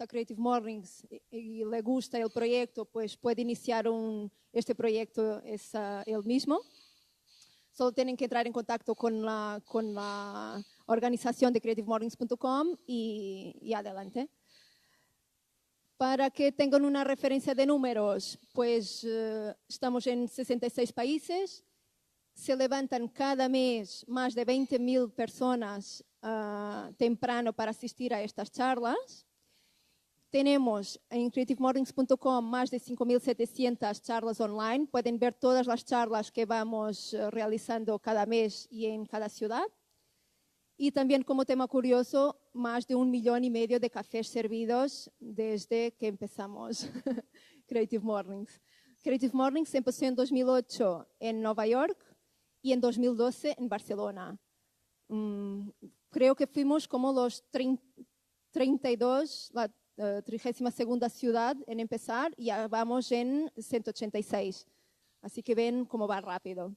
a Creative Mornings y le gusta el proyecto, pues puede iniciar este proyecto él mismo. Solo tienen que entrar en contacto con la organización de creativemornings.com y adelante. Para que tengan una referencia de números, pues estamos en 66 países. Se levantan cada mes más de 20.000 personas temprano para asistir a estas charlas. Tenemos en creativemornings.com más de 5.700 charlas online. Pueden ver todas las charlas que vamos realizando cada mes y en cada ciudad. Y también, como tema curioso, más de 1,5 millones de cafés servidos desde que empezamos Creative Mornings. Creative Mornings empezó en 2008 en Nueva York y en 2012 en Barcelona. Creo que fuimos como los 32, la 32ª ciudad en empezar, y ya vamos en 186. Así que ven cómo va rápido.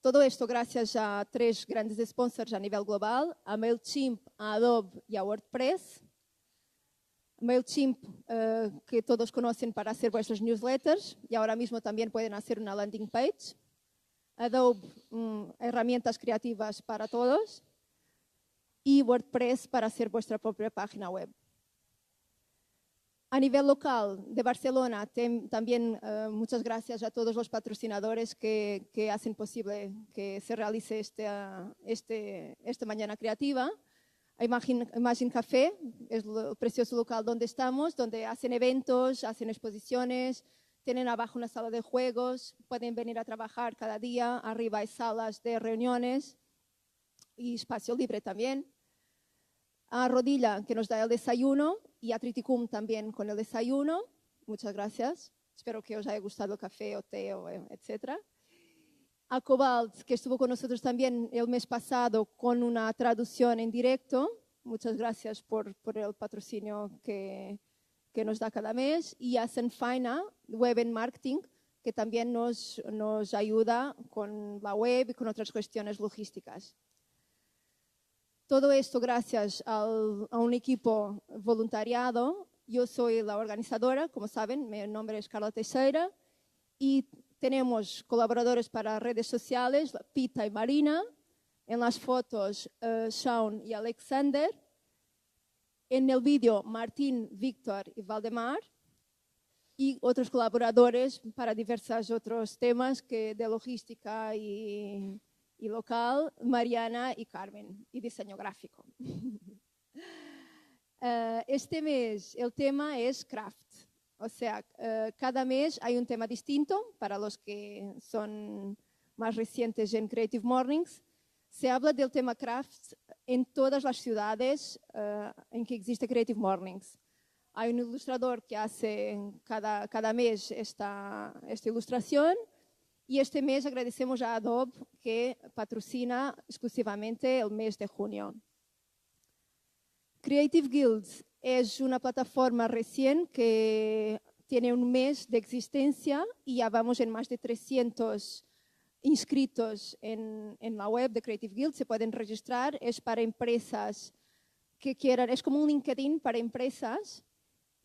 Todo esto gracias a 3 grandes sponsors a nivel global, a MailChimp, a Adobe y a WordPress. MailChimp, que todos conocen para hacer vuestras newsletters, y ahora mismo también pueden hacer una landing page. Adobe, herramientas creativas para todos. Y WordPress para hacer vuestra propia página web. A nivel local de Barcelona, también muchas gracias a todos los patrocinadores que hacen posible que se realice esta mañana creativa. Imagine Café es el precioso local donde estamos, donde hacen eventos, hacen exposiciones, tienen abajo una sala de juegos, pueden venir a trabajar cada día, arriba hay salas de reuniones y espacio libre también. A Rodilla, que nos da el desayuno, y a Triticum también con el desayuno. Muchas gracias. Espero que os haya gustado el café o té, etc. A Cobalt, que estuvo con nosotros también el mes pasado con una traducción en directo. Muchas gracias por el patrocinio que nos da cada mes. Y a Senfaina, Web and Marketing, que también nos ayuda con la web y con otras cuestiones logísticas. Todo esto gracias a un equipo voluntariado. Yo soy la organizadora, como saben, mi nombre es Carla Teixeira, y tenemos colaboradores para redes sociales, Pita y Marina, en las fotos Sean y Alexander, en el vídeo Martín, Víctor y Valdemar, y otros colaboradores para diversos otros temas de logística y local, Mariana y Carmen, y diseño gráfico. Este mes el tema es craft, o sea, cada mes hay un tema distinto para los que son más recientes en Creative Mornings. Se habla del tema craft en todas las ciudades en que existe Creative Mornings. Hay un ilustrador que hace cada mes esta ilustración. Y este mes agradecemos a Adobe que patrocina exclusivamente el mes de junio. Creative Guilds es una plataforma recién que tiene un mes de existencia y ya vamos en más de 300 inscritos en la web de Creative Guilds. Se pueden registrar, es para empresas que quieran, es como un LinkedIn para empresas.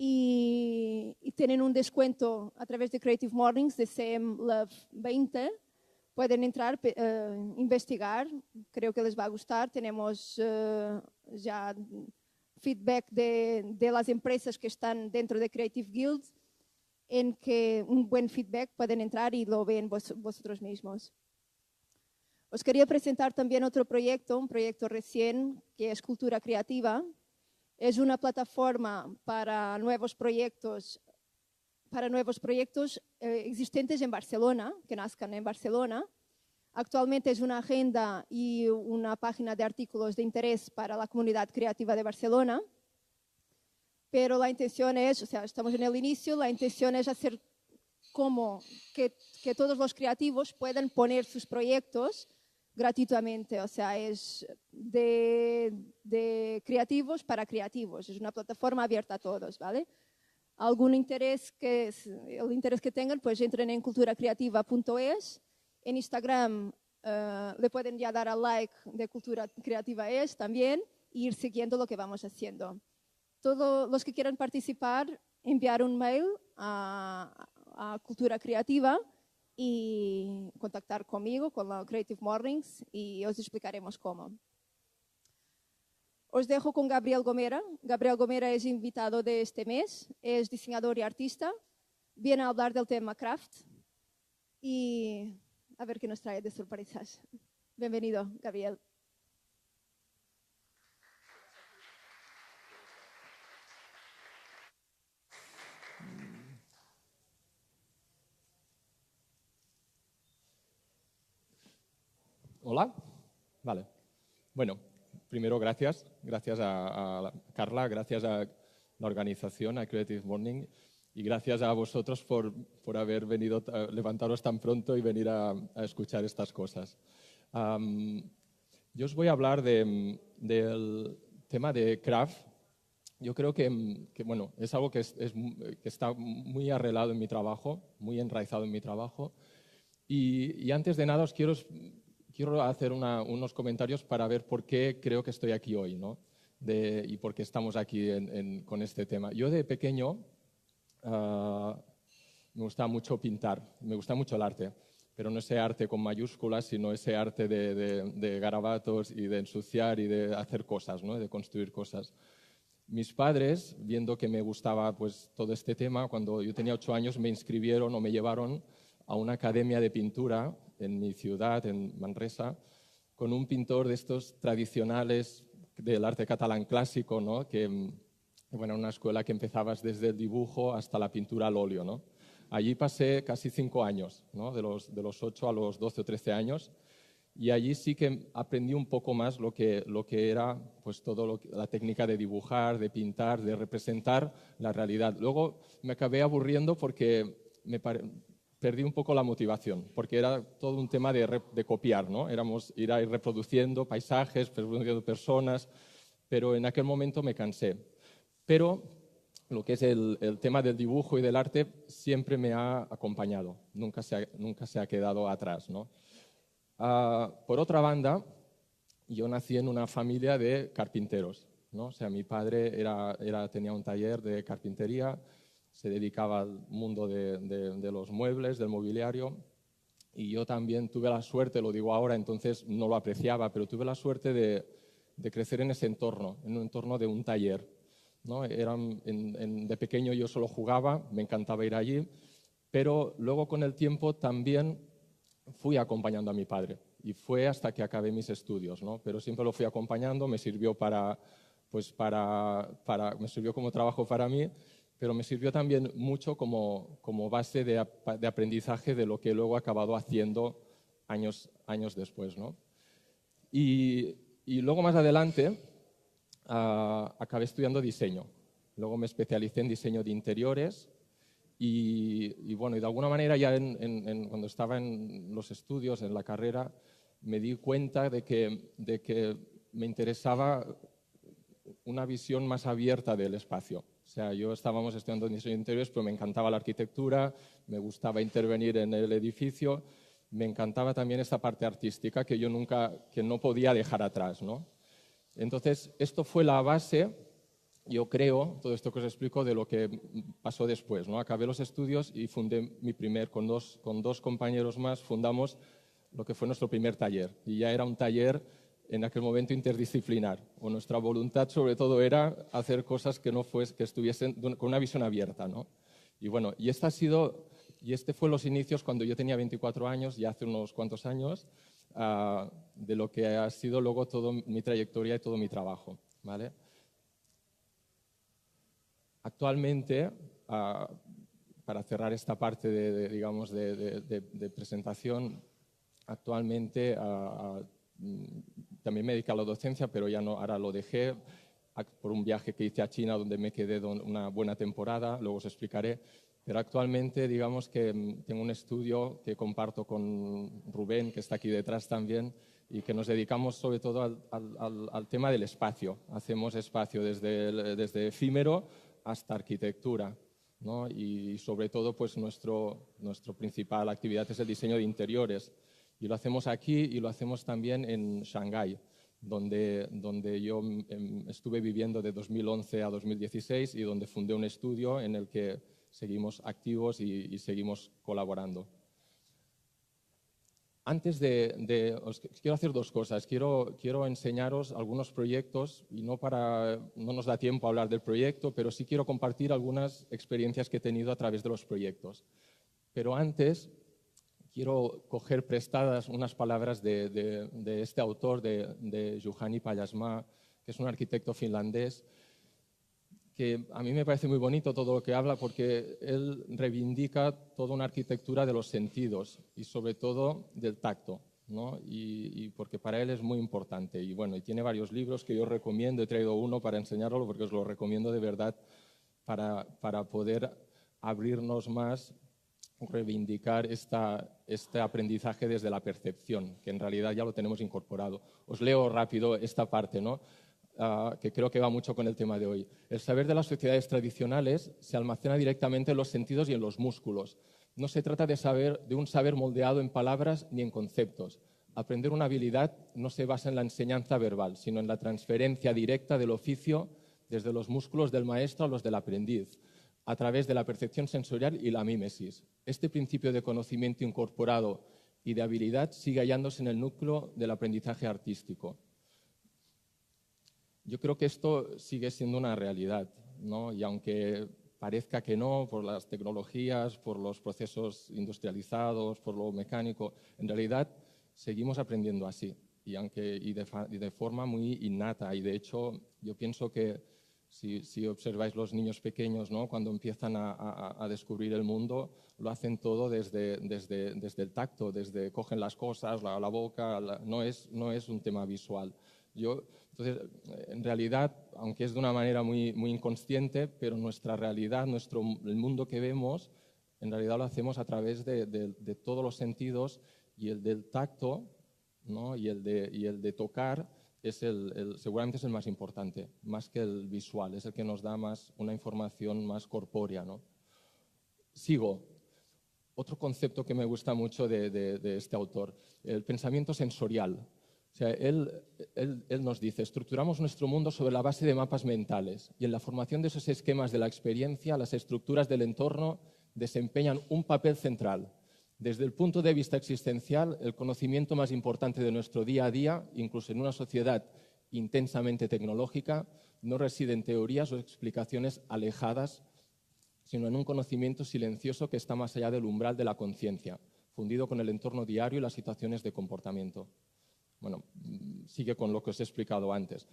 Y tienen un descuento a través de Creative Mornings de CM Love 20. Pueden entrar, investigar, creo que les va a gustar. Tenemos ya feedback de las empresas que están dentro de Creative Guild, en que un buen feedback pueden entrar y lo ven vosotros mismos. Os quería presentar también otro proyecto, un proyecto recién, que es Cultura Creativa. Es una plataforma para nuevos proyectos existentes en Barcelona, que nazcan en Barcelona. Actualmente es una agenda y una página de artículos de interés para la comunidad creativa de Barcelona. Pero la intención es, o sea, estamos en el inicio, la intención es hacer como que todos los creativos puedan poner sus proyectos gratuitamente, o sea, es de creativos para creativos, es una plataforma abierta a todos, ¿vale? El interés que tengan, pues entren en culturacreativa.es, en Instagram le pueden ya dar al like de Cultura Creativa Es también, e ir siguiendo lo que vamos haciendo. Todos los que quieran participar, enviar un mail a Cultura Creativa y contactar conmigo, con la Creative Mornings, y os explicaremos cómo. Os dejo con Gabriel Gomera. Gabriel Gomera es invitado de este mes, es diseñador y artista, viene a hablar del tema craft y a ver qué nos trae de sorpresas. Bienvenido, Gabriel. Hola. Vale. Bueno, primero gracias. Gracias a Carla, gracias a la organización, a Creative Morning, y gracias a vosotros por haber venido, levantaros tan pronto y venir a escuchar estas cosas. Yo os voy a hablar del tema de craft. Yo creo que bueno, es algo que está muy arraigado en mi trabajo, muy enraizado en mi trabajo. Y antes de nada os quiero hacer unos comentarios para ver por qué creo que estoy aquí hoy, ¿no? Y por qué estamos aquí con este tema. Yo de pequeño me gustaba mucho pintar, me gusta mucho el arte, pero no ese arte con mayúsculas, sino ese arte de garabatos y de ensuciar y de hacer cosas, ¿no? De construir cosas. Mis padres, viendo que me gustaba pues, todo este tema, cuando yo tenía 8 años me inscribieron o me llevaron a una academia de pintura en mi ciudad, en Manresa, con un pintor de estos tradicionales del arte catalán clásico, ¿no? Que, bueno, una escuela que empezabas desde el dibujo hasta la pintura al óleo, ¿no? Allí pasé casi 5 años, ¿no? De los 8 a los 12 o 13 años. Y allí sí que aprendí un poco más lo que era pues, la técnica de dibujar, de pintar, de representar la realidad. Luego me acabé aburriendo porque perdí un poco la motivación, porque era todo un tema de copiar, ¿no? Ir reproduciendo paisajes, reproduciendo personas, pero en aquel momento me cansé. Pero lo que es el tema del dibujo y del arte siempre me ha acompañado, nunca se ha quedado atrás, ¿no? Por otra banda, yo nací en una familia de carpinteros, ¿no? O sea, mi padre tenía un taller de carpintería, se dedicaba al mundo de los muebles, del mobiliario, y yo también tuve la suerte, lo digo ahora, entonces no lo apreciaba, pero tuve la suerte de crecer en ese entorno, en un entorno de un taller, ¿no? De pequeño yo solo jugaba, me encantaba ir allí, pero luego con el tiempo también fui acompañando a mi padre y fue hasta que acabé mis estudios, ¿no? Pero siempre lo fui acompañando, me sirvió me sirvió como trabajo para mí, pero me sirvió también mucho como base de aprendizaje de lo que luego he acabado haciendo años después, ¿no? Y luego más adelante acabé estudiando diseño. Luego me especialicé en diseño de interiores. Y bueno, y de alguna manera ya cuando estaba en los estudios, en la carrera, me di cuenta de que me interesaba una visión más abierta del espacio. O sea, estábamos estudiando diseño de interiores, pero me encantaba la arquitectura, me gustaba intervenir en el edificio, me encantaba también esta parte artística que que no podía dejar atrás, ¿no? Entonces, esto fue la base, yo creo, todo esto que os explico, de lo que pasó después, ¿no? Acabé los estudios y fundé con dos compañeros más, fundamos lo que fue nuestro primer taller. Y ya era un taller en aquel momento interdisciplinar. Nuestra voluntad sobre todo era hacer cosas que estuviesen con una visión abierta, ¿no? Y bueno, este fue los inicios cuando yo tenía 24 años, ya hace unos cuantos años, de lo que ha sido luego toda mi trayectoria y todo mi trabajo, ¿vale? Actualmente, para cerrar esta parte de presentación, actualmente también me dedico a la docencia, pero ya no, ahora lo dejé por un viaje que hice a China donde me quedé una buena temporada, luego os explicaré. Pero actualmente, digamos que tengo un estudio que comparto con Rubén, que está aquí detrás también, y que nos dedicamos sobre todo al tema del espacio. Hacemos espacio desde efímero hasta arquitectura, ¿no? Y sobre todo, pues nuestra principal actividad es el diseño de interiores. Y lo hacemos aquí y lo hacemos también en Shanghái. donde yo estuve viviendo de 2011 a 2016 y donde fundé un estudio en el que seguimos activos y seguimos colaborando. Antes os quiero hacer dos cosas. Quiero enseñaros algunos proyectos y no nos da tiempo a hablar del proyecto, pero sí quiero compartir algunas experiencias que he tenido a través de los proyectos. Pero antes quiero coger prestadas unas palabras de este autor, de Juhani Pallasmaa, que es un arquitecto finlandés, que a mí me parece muy bonito todo lo que habla porque él reivindica toda una arquitectura de los sentidos y sobre todo del tacto, ¿no? Y porque para él es muy importante. Y bueno, y tiene varios libros que yo recomiendo, he traído uno para enseñarlo porque os lo recomiendo de verdad para poder abrirnos más, reivindicar este aprendizaje desde la percepción, que en realidad ya lo tenemos incorporado. Os leo rápido esta parte, ¿no? Que creo que va mucho con el tema de hoy. El saber de las sociedades tradicionales se almacena directamente en los sentidos y en los músculos. No se trata de un saber moldeado en palabras ni en conceptos. Aprender una habilidad no se basa en la enseñanza verbal, sino en la transferencia directa del oficio desde los músculos del maestro a los del aprendiz, a través de la percepción sensorial y la mímesis. Este principio de conocimiento incorporado y de habilidad sigue hallándose en el núcleo del aprendizaje artístico. Yo creo que esto sigue siendo una realidad, ¿no? Y aunque parezca que no, por las tecnologías, por los procesos industrializados, por lo mecánico, en realidad seguimos aprendiendo así y de forma muy innata. Y de hecho, yo pienso que si observáis los niños pequeños, ¿no? Cuando empiezan a descubrir el mundo, lo hacen todo desde el tacto, cogen las cosas, la boca, no es un tema visual. Entonces, en realidad, aunque es de una manera muy, muy inconsciente, pero nuestra realidad, el mundo que vemos, en realidad lo hacemos a través de todos los sentidos, y el del tacto, ¿no? y el de tocar seguramente es el más importante, más que el visual, es el que nos da una información más corpórea, ¿no? Sigo. Otro concepto que me gusta mucho de este autor, el pensamiento sensorial. O sea, él nos dice, estructuramos nuestro mundo sobre la base de mapas mentales y en la formación de esos esquemas de la experiencia, las estructuras del entorno desempeñan un papel central. Desde el punto de vista existencial, el conocimiento más importante de nuestro día a día, incluso en una sociedad intensamente tecnológica, no reside en teorías o explicaciones alejadas, sino en un conocimiento silencioso que está más allá del umbral de la conciencia, fundido con el entorno diario y las situaciones de comportamiento. Bueno, sigue con lo que os he explicado antes.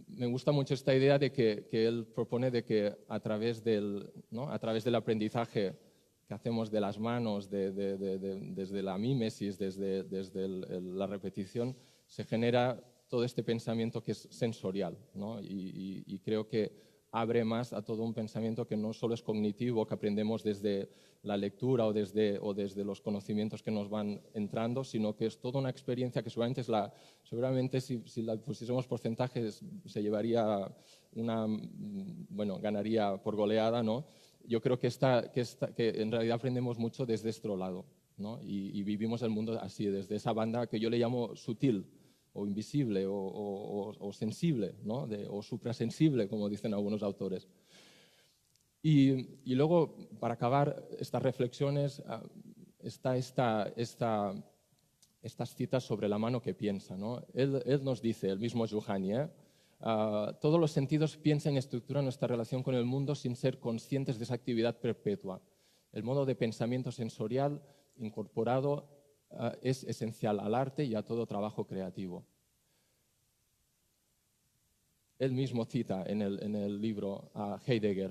Me gusta mucho esta idea de que él propone de que a través del aprendizaje que hacemos de las manos, desde la mímesis, desde la repetición, se genera todo este pensamiento que es sensorial, ¿no? Y creo que abre más a todo un pensamiento que no solo es cognitivo, que aprendemos desde la lectura o desde los conocimientos que nos van entrando, sino que es toda una experiencia que seguramente si la pusiésemos porcentajes se llevaría ganaría por goleada, ¿no? Yo creo que en realidad aprendemos mucho desde este lado, ¿no? Y vivimos el mundo así, desde esa banda que yo le llamo sutil, o invisible, o sensible, ¿no? O suprasensible, como dicen algunos autores. Y luego, para acabar estas reflexiones, está estas citas sobre la mano que piensa, ¿no? Él nos dice, el mismo Juhani, todos los sentidos piensan y estructuran nuestra relación con el mundo sin ser conscientes de esa actividad perpetua. El modo de pensamiento sensorial incorporado es esencial al arte y a todo trabajo creativo. Él mismo cita en el libro a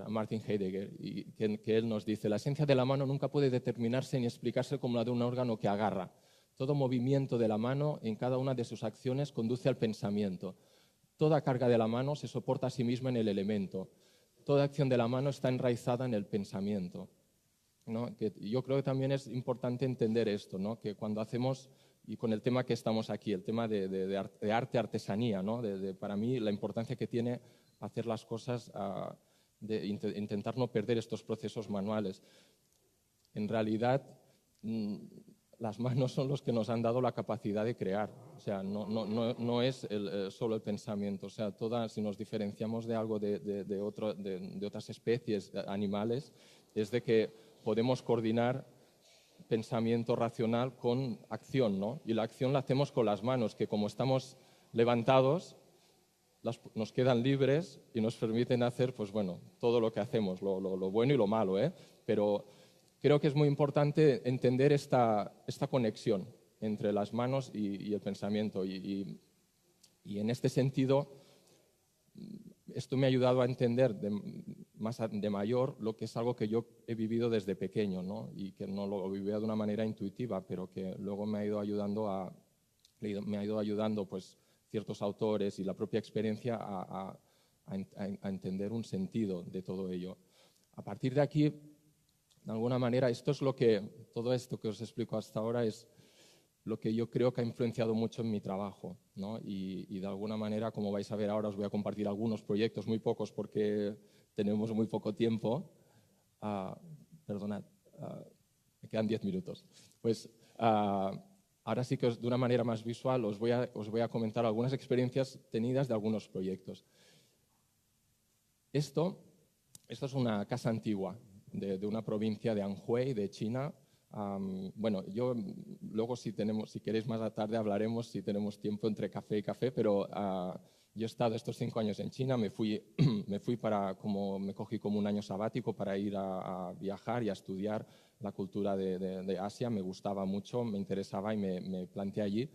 Martin Heidegger, y que él nos dice, la esencia de la mano nunca puede determinarse ni explicarse como la de un órgano que agarra. Todo movimiento de la mano en cada una de sus acciones conduce al pensamiento. Toda carga de la mano se soporta a sí misma en el elemento. Toda acción de la mano está enraizada en el pensamiento, ¿no? Yo creo que también es importante entender esto, ¿no? Que cuando hacemos, y con el tema que estamos aquí, el tema de arte, artesanía, ¿no? Para mí la importancia que tiene hacer las cosas, intentar no perder estos procesos manuales. En realidad, las manos son los que nos han dado la capacidad de crear. O sea, no es solo el pensamiento. O sea, si nos diferenciamos de algo de otras especies animales, es de que podemos coordinar pensamiento racional con acción, ¿no? Y la acción la hacemos con las manos, que como estamos levantados, nos quedan libres y nos permiten hacer, pues bueno, todo lo que hacemos, lo bueno y lo malo, ¿eh? Pero creo que es muy importante entender esta conexión entre las manos y el pensamiento. Y en este sentido, esto me ha ayudado a entender más de mayor lo que es algo que yo he vivido desde pequeño, ¿no? Y que no lo vivía de una manera intuitiva, pero que luego me ha ido ayudando pues, ciertos autores y la propia experiencia a entender un sentido de todo ello. A partir de aquí, de alguna manera, todo esto que os explico hasta ahora es lo que yo creo que ha influenciado mucho en mi trabajo, ¿no? Y de alguna manera, como vais a ver ahora, os voy a compartir algunos proyectos, muy pocos porque tenemos muy poco tiempo. Perdonad, me quedan 10 minutos. Pues ahora sí que de una manera más visual os voy a comentar algunas experiencias tenidas de algunos proyectos. Esto es una casa antigua de una provincia de Anhui, de China. Bueno, yo luego si queréis más tarde hablaremos si tenemos tiempo entre café y café, pero yo he estado estos 5 años en China, me fui me cogí como un año sabático para ir a viajar y a estudiar la cultura de Asia, me gustaba mucho, me interesaba y me planteé allí.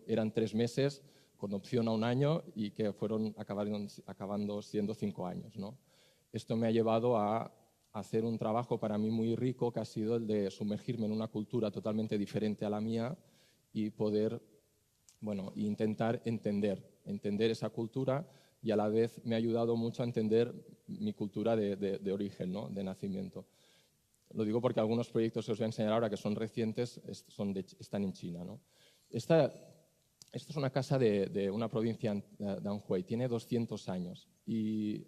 Eran 3 meses con opción a un año y que acabando siendo 5 años, ¿no? Esto me ha llevado a hacer un trabajo para mí muy rico, que ha sido el de sumergirme en una cultura totalmente diferente a la mía y poder, bueno, intentar entender esa cultura, y a la vez me ha ayudado mucho a entender mi cultura de origen, ¿no? De nacimiento. Lo digo porque algunos proyectos que os voy a enseñar ahora, que son recientes, están en China, ¿no? Esta es una casa de una provincia de Anhui, tiene 200 años y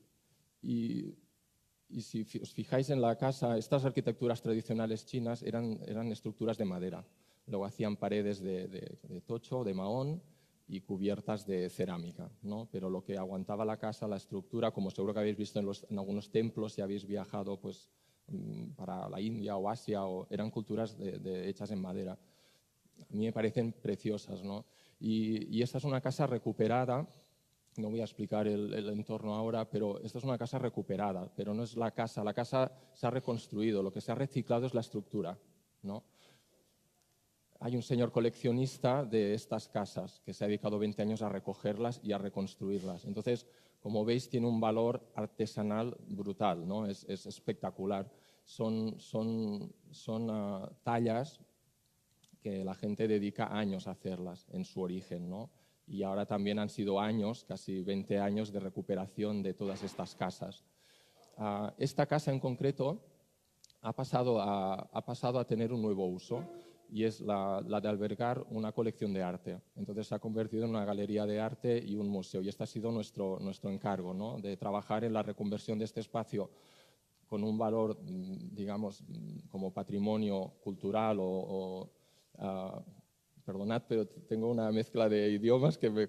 si os fijáis en la casa, estas arquitecturas tradicionales chinas eran estructuras de madera. Luego hacían paredes de tocho, de mahón y cubiertas de cerámica, ¿no? Pero lo que aguantaba la casa, la estructura, como seguro que habéis visto en algunos templos, si habéis viajado pues, para la India o Asia, eran culturas hechas en madera. A mí me parecen preciosas, ¿no? Y esta es una casa recuperada. No voy a explicar el entorno ahora, pero esta es una casa recuperada, pero no es la casa se ha reconstruido, lo que se ha reciclado es la estructura, ¿no? Hay un señor coleccionista de estas casas que se ha dedicado 20 años a recogerlas y a reconstruirlas. Entonces, como veis, tiene un valor artesanal brutal, ¿no? Es espectacular. Son tallas que la gente dedica años a hacerlas en su origen, ¿no? Y ahora también han sido años, casi 20 años de recuperación de todas estas casas. Esta casa en concreto ha pasado a tener un nuevo uso, y es la de albergar una colección de arte. Entonces se ha convertido en una galería de arte y un museo, y este ha sido nuestro encargo, ¿no? De trabajar en la reconversión de este espacio con un valor, digamos, como patrimonio cultural perdonad, pero tengo una mezcla de idiomas que me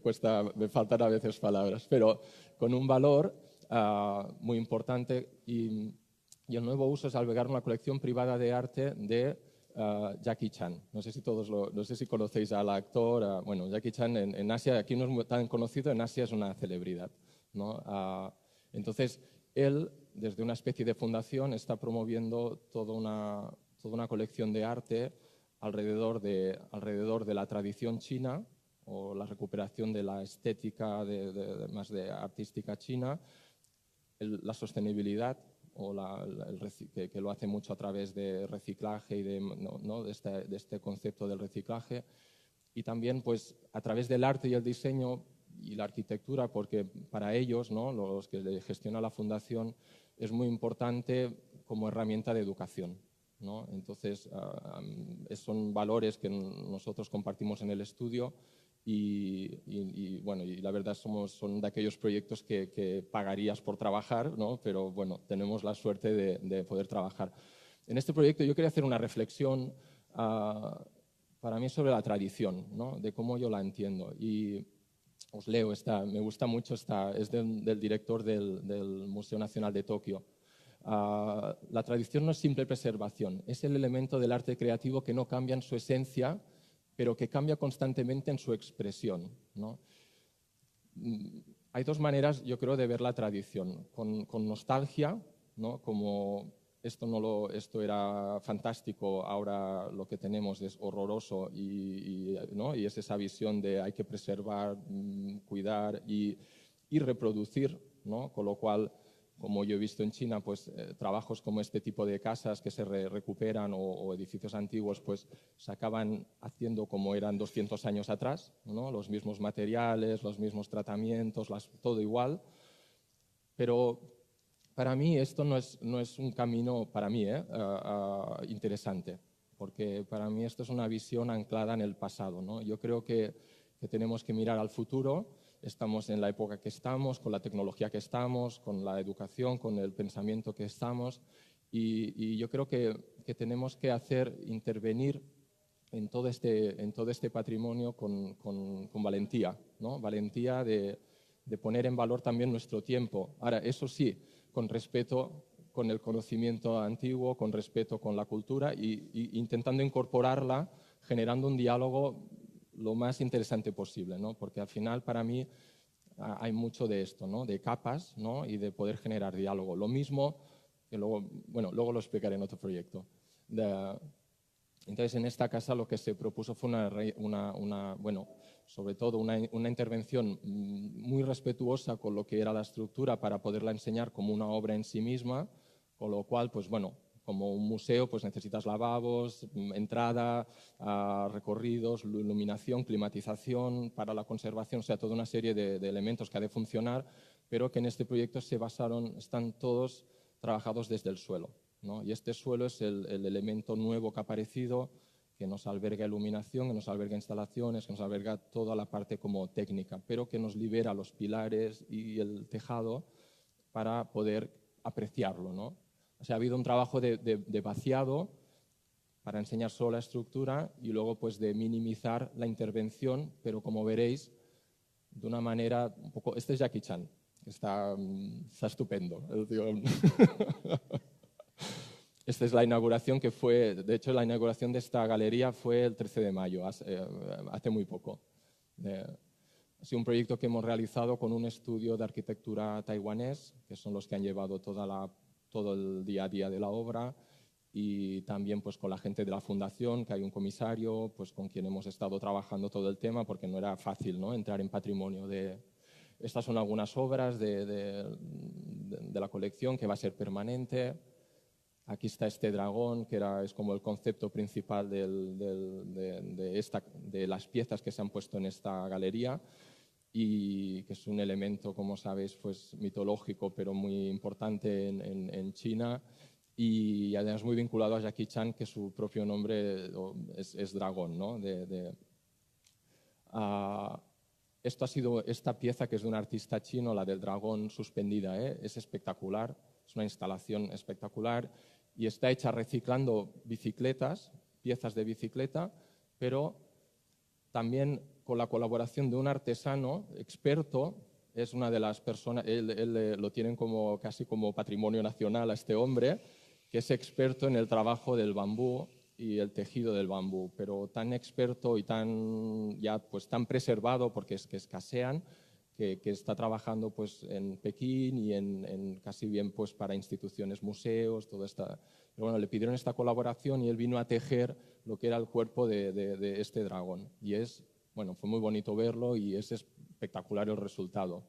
faltan a veces palabras, pero con un valor muy importante, y el nuevo uso es albergar una colección privada de arte de Jackie Chan. No sé si conocéis al actor. Bueno, Jackie Chan en Asia, aquí no es tan conocido, en Asia es una celebridad, ¿no? Entonces, él, desde una especie de fundación, está promoviendo toda una colección de arte alrededor de la tradición china, o la recuperación de la estética más de artística china, la sostenibilidad, o que lo hace mucho a través de reciclaje y de este concepto del reciclaje, y también pues, a través del arte y el diseño y la arquitectura, porque para ellos, ¿no? Los que gestiona la fundación, es muy importante como herramienta de educación, ¿no? Entonces, son valores que nosotros compartimos en el estudio, bueno, y la verdad son de aquellos proyectos que pagarías por trabajar, ¿no? Pero bueno, tenemos la suerte de poder trabajar. En este proyecto yo quería hacer una reflexión para mí es sobre la tradición, ¿no? De cómo yo la entiendo. Y os leo, me gusta mucho, es del director del Museo Nacional de Tokio. La tradición no es simple preservación, es el elemento del arte creativo que no cambia en su esencia, pero que cambia constantemente en su expresión, ¿no? Hay dos maneras, yo creo, de ver la tradición. Con nostalgia, ¿no? Como esto era fantástico, ahora lo que tenemos es horroroso ¿no? Y es esa visión de hay que preservar, cuidar y reproducir, ¿no? Con lo cual, como yo he visto en China, pues trabajos como este tipo de casas que se recuperan o edificios antiguos, pues se acaban haciendo como eran 200 años atrás, ¿no? Los mismos materiales, los mismos tratamientos, todo igual. Pero para mí esto no es un camino, para mí, interesante, porque para mí esto es una visión anclada en el pasado, ¿no? Yo creo que tenemos que mirar al futuro. Estamos en la época que estamos, con la tecnología que estamos, con la educación, con el pensamiento que estamos, y yo creo que tenemos que intervenir en todo este patrimonio con valentía, ¿no? Valentía de poner en valor también nuestro tiempo. Ahora, eso sí, con respeto con el conocimiento antiguo, con respeto con la cultura y intentando incorporarla, generando un diálogo lo más interesante posible, ¿no? Porque al final, para mí, hay mucho de esto, ¿no? De capas, ¿no? Y de poder generar diálogo. Lo mismo que luego lo explicaré en otro proyecto. Entonces, en esta casa lo que se propuso fue sobre todo una intervención muy respetuosa con lo que era la estructura para poderla enseñar como una obra en sí misma, con lo cual, pues bueno, como un museo, pues necesitas lavabos, entrada, recorridos, iluminación, climatización, para la conservación, o sea, toda una serie de elementos que ha de funcionar, pero que en este proyecto están todos trabajados desde el suelo, ¿no? Y este suelo es el elemento nuevo que ha aparecido, que nos alberga iluminación, que nos alberga instalaciones, que nos alberga toda la parte como técnica, pero que nos libera los pilares y el tejado para poder apreciarlo, ¿no? O sea, ha habido un trabajo de vaciado para enseñar solo la estructura y luego pues de minimizar la intervención, pero como veréis, de una manera un poco... Este es Jackie Chan, está estupendo. El tío. Esta es la inauguración que fue, de hecho la inauguración de esta galería fue el 13 de mayo, hace muy poco. Ha sido un proyecto que hemos realizado con un estudio de arquitectura taiwanés, que son los que han llevado todo el día a día de la obra, y también pues con la gente de la fundación, que hay un comisario pues con quien hemos estado trabajando todo el tema, porque no era fácil, ¿no? Entrar en patrimonio Estas son algunas obras de la colección que va a ser permanente. Aquí está este dragón, que es como el concepto principal de las piezas que se han puesto en esta galería, y que es un elemento, como sabéis, pues mitológico, pero muy importante en China, y además muy vinculado a Jackie Chan, que su propio nombre es dragón, ¿no? Esto ha sido esta pieza, que es de un artista chino, la del dragón suspendida, es espectacular, es una instalación espectacular y está hecha reciclando bicicletas, piezas de bicicleta, pero también con la colaboración de un artesano experto. Es una de las personas, él lo tienen casi como patrimonio nacional a este hombre, que es experto en el trabajo del bambú y el tejido del bambú, pero tan experto y tan preservado, porque es que escasean, que está trabajando pues en Pekín y en casi bien pues para instituciones, museos, todo esta. Pero bueno, le pidieron esta colaboración y él vino a tejer lo que era el cuerpo de este dragón. Y fue muy bonito verlo y es espectacular el resultado.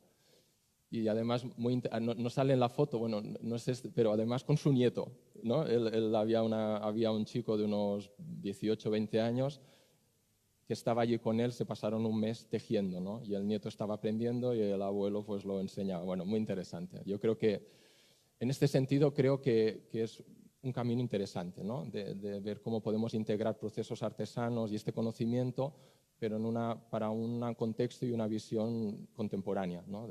Y además, no sale en la foto, bueno, no es pero además con su nieto, ¿no? Había un chico de unos 18, 20 años que estaba allí con él, se pasaron un mes tejiendo, ¿no? Y el nieto estaba aprendiendo y el abuelo pues lo enseñaba. Bueno, muy interesante. Yo creo que, en este sentido, creo que es un camino interesante, ¿no? De ver cómo podemos integrar procesos artesanos y este conocimiento, pero para un contexto y una visión contemporánea, ¿no?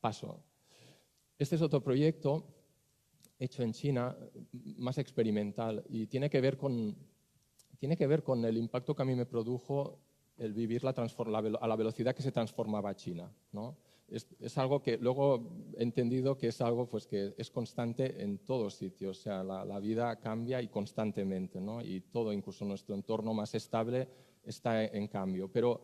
Paso. Este es otro proyecto hecho en China, más experimental, y tiene que ver con tiene que ver con el impacto que a mí me produjo el vivir a la velocidad que se transformaba China, ¿no? Es algo que luego he entendido que es algo pues, que es constante en todos sitios. O sea, la vida cambia y constantemente, ¿no? Y todo, incluso nuestro entorno más estable, está en cambio. Pero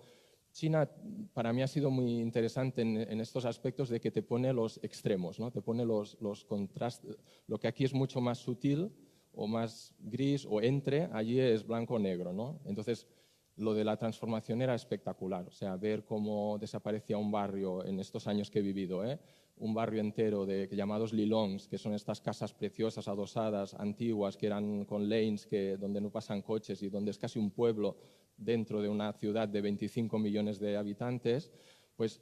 China para mí ha sido muy interesante en estos aspectos de que te pone los extremos, ¿no? Te pone los contrastes. Lo que aquí es mucho más sutil o más gris o allí es blanco o negro, ¿no? Entonces, lo de la transformación era espectacular. O sea, ver cómo desaparecía un barrio en estos años que he vivido, un barrio entero llamados lilongs, que son estas casas preciosas, adosadas, antiguas, que eran con lanes donde no pasan coches y donde es casi un pueblo dentro de una ciudad de 25 millones de habitantes, pues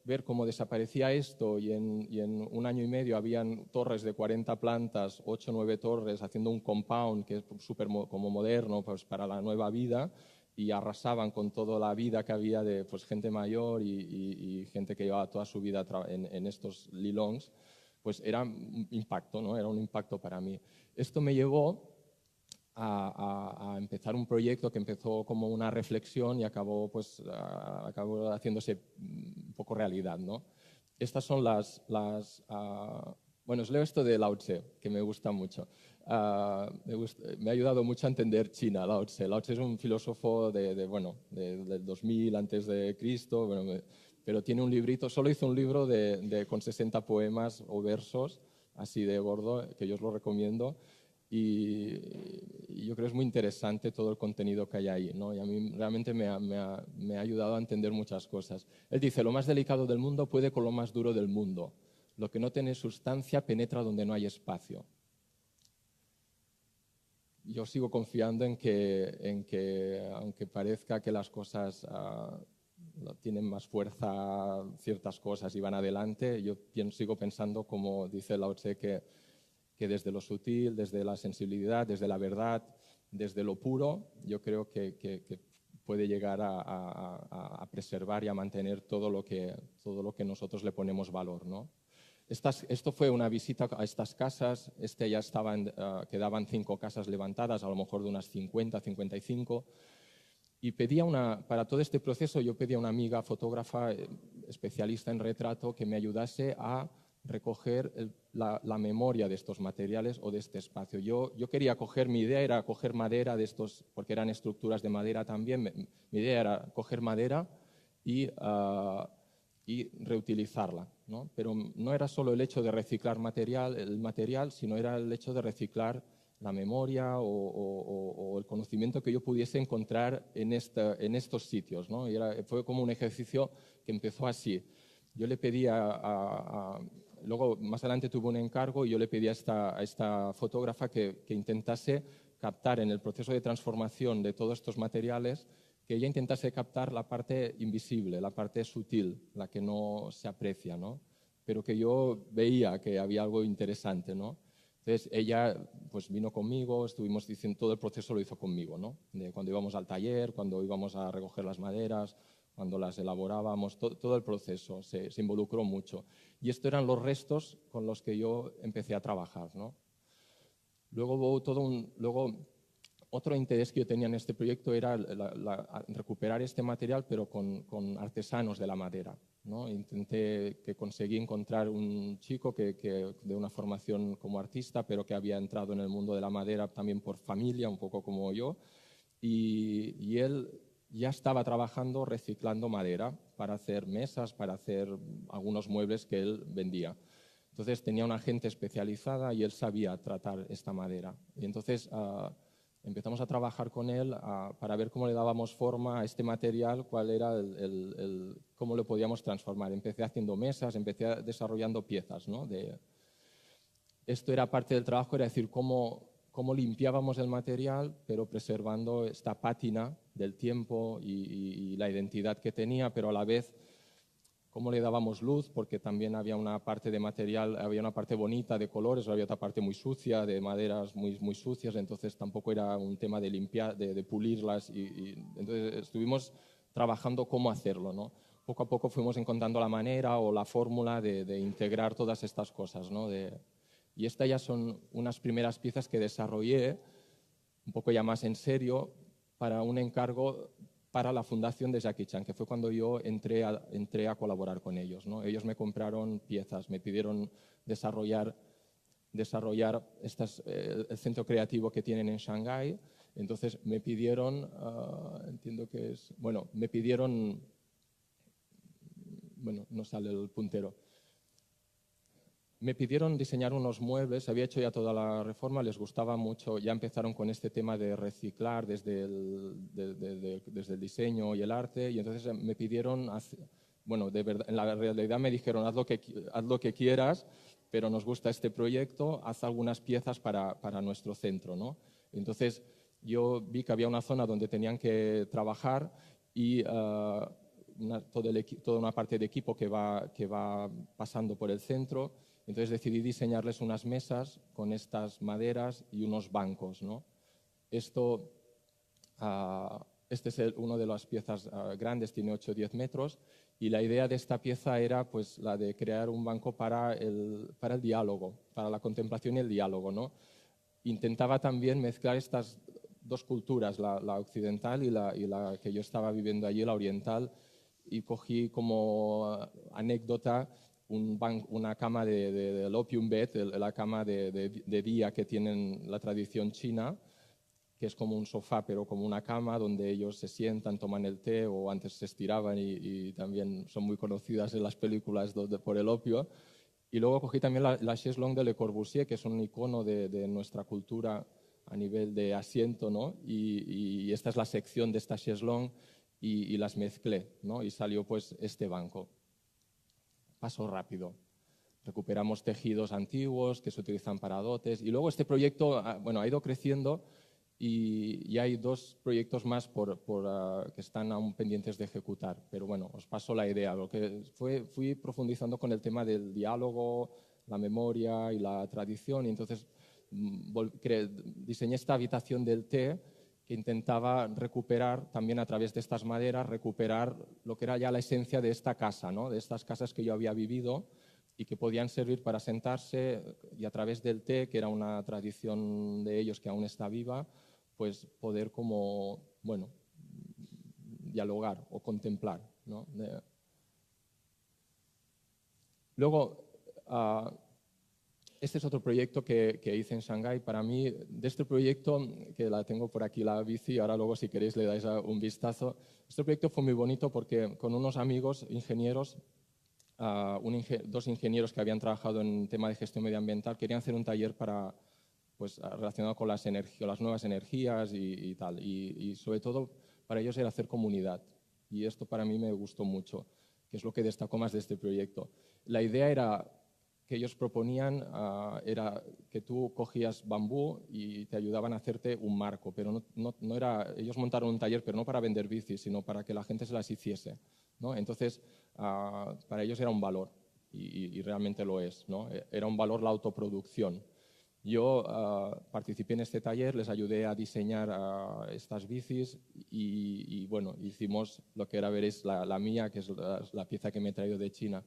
ver cómo desaparecía esto y en un año y medio habían torres de 40 plantas, 8 o 9 torres, haciendo un compound que es súper como moderno pues, para la nueva vida, y arrasaban con toda la vida que había de pues, gente mayor y gente que llevaba toda su vida en estos lilongs, pues era un impacto, ¿no? Era un impacto para mí. Esto me llevó a empezar un proyecto que empezó como una reflexión y acabó haciéndose un poco realidad, ¿no? Estas son bueno, os leo esto de Lao Tse, que me gusta mucho. Me ha ayudado mucho a entender China, Lao Tse. Lao Tse es un filósofo del 2000 antes de Cristo, pero tiene un librito, solo hizo un libro con 60 poemas o versos, así de gordo, que yo os lo recomiendo. Y yo creo que es muy interesante todo el contenido que hay ahí, ¿no? Y a mí realmente me ha ayudado a entender muchas cosas. Él dice, lo más delicado del mundo puede con lo más duro del mundo. Lo que no tiene sustancia penetra donde no hay espacio. Yo sigo confiando en que aunque parezca que las cosas tienen más fuerza, ciertas cosas y van adelante, yo sigo pensando, como dice Lao Tse, que desde lo sutil, desde la sensibilidad, desde la verdad, desde lo puro, yo creo que puede llegar a preservar y a mantener todo lo que nosotros le ponemos valor, ¿no? Esto fue una visita a estas casas. Ya quedaban 5 casas levantadas, a lo mejor de unas 50, 55. Y para todo este proceso yo pedí a una amiga fotógrafa especialista en retrato que me ayudase a recoger la memoria de estos materiales o de este espacio. Yo quería mi idea era coger madera de estos, porque eran estructuras de madera también. Mi idea era coger madera y reutilizarla, ¿no? Pero no era solo el hecho de reciclar el material, sino era el hecho de reciclar la memoria o el conocimiento que yo pudiese encontrar en estos sitios, ¿no? Y fue como un ejercicio que empezó así. Yo le pedí luego más adelante tuve un encargo y yo le pedí a esta fotógrafa que intentase captar en el proceso de transformación de todos estos materiales, que ella intentase captar la parte invisible, la parte sutil, la que no se aprecia, ¿no? Pero que yo veía que había algo interesante, ¿no? Entonces ella pues vino conmigo, estuvimos diciendo, todo el proceso lo hizo conmigo, ¿no? Cuando íbamos al taller, cuando íbamos a recoger las maderas, cuando las elaborábamos, todo el proceso se involucró mucho. Y estos eran los restos con los que yo empecé a trabajar, ¿no? Luego otro interés que yo tenía en este proyecto era recuperar este material, pero con artesanos de la madera, ¿no? Conseguí encontrar un chico de una formación como artista, pero que había entrado en el mundo de la madera también por familia, un poco como yo, y él ya estaba trabajando reciclando madera para hacer mesas, para hacer algunos muebles que él vendía. Entonces tenía una gente especializada y él sabía tratar esta madera. Y entonces empezamos a trabajar con él para ver cómo le dábamos forma a este material, cuál era cómo lo podíamos transformar. Empecé haciendo mesas, empecé desarrollando piezas, ¿no? Esto era parte del trabajo, era decir, cómo limpiábamos el material, pero preservando esta pátina del tiempo y la identidad que tenía, pero a la vez cómo le dábamos luz, porque también había una parte de material, había una parte bonita de colores, había otra parte muy sucia, de maderas muy sucias, entonces tampoco era un tema de limpiar, de pulirlas, entonces estuvimos trabajando cómo hacerlo, ¿no? Poco a poco fuimos encontrando la manera o la fórmula de integrar todas estas cosas, ¿no? Y estas ya son unas primeras piezas que desarrollé un poco ya más en serio, para un encargo para la fundación de Jackie Chan, que fue cuando yo entré a colaborar con ellos, ¿no? Ellos me compraron piezas, me pidieron desarrollar el centro creativo que tienen en Shanghái. Entonces me pidieron, no sale el puntero. Me pidieron diseñar unos muebles, había hecho ya toda la reforma, les gustaba mucho, ya empezaron con este tema de reciclar desde el diseño y el arte, y entonces me pidieron, de verdad, en la realidad me dijeron, haz lo que quieras, pero nos gusta este proyecto, haz algunas piezas para nuestro centro, ¿no? Entonces yo vi que había una zona donde tenían que trabajar y toda una parte de equipo que va pasando por el centro. Entonces decidí diseñarles unas mesas con estas maderas y unos bancos, ¿no? Este es una de las piezas grandes, tiene 8 o 10 metros, y la idea de esta pieza era pues, la de crear un banco para el diálogo, para la contemplación y el diálogo, ¿no? Intentaba también mezclar estas dos culturas, la occidental y la que yo estaba viviendo allí, la oriental, y cogí como anécdota una cama del opium bed, la cama de día que tienen la tradición china, que es como un sofá, pero como una cama donde ellos se sientan, toman el té, o antes se estiraban y también son muy conocidas en las películas por el opio. Y luego cogí también la chaise longue de Le Corbusier, que es un icono de nuestra cultura a nivel de asiento, ¿no? Y esta es la sección de esta chaise longue y las mezclé, ¿no? Y salió pues este banco. Paso rápido. Recuperamos tejidos antiguos que se utilizan para dotes. Y luego este proyecto ha ido creciendo y hay 2 proyectos más que están aún pendientes de ejecutar. Pero bueno, os paso la idea. Fui profundizando con el tema del diálogo, la memoria y la tradición. Y entonces diseñé esta habitación del té que intentaba recuperar también a través de estas maderas, recuperar lo que era ya la esencia de esta casa, ¿no? De estas casas que yo había vivido y que podían servir para sentarse y a través del té, que era una tradición de ellos que aún está viva, pues poder dialogar o contemplar, ¿no? Luego, este es otro proyecto que hice en Shanghái. Para mí, de este proyecto, que la tengo por aquí la bici, ahora luego si queréis le dais un vistazo. Este proyecto fue muy bonito porque con unos amigos ingenieros, 2 ingenieros que habían trabajado en tema de gestión medioambiental, querían hacer un taller relacionado con las nuevas energías y tal. Y sobre todo para ellos era hacer comunidad. Y esto para mí me gustó mucho, que es lo que destacó más de este proyecto. La idea era que ellos proponían era que tú cogías bambú y te ayudaban a hacerte un marco, pero no era, ellos montaron un taller, pero no para vender bicis, sino para que la gente se las hiciese, ¿no? Entonces, para ellos era un valor, y realmente lo es, ¿no? Era un valor la autoproducción. Yo participé en este taller, les ayudé a diseñar estas bicis y bueno, hicimos lo que ahora veréis la mía, que es la pieza que me he traído de China.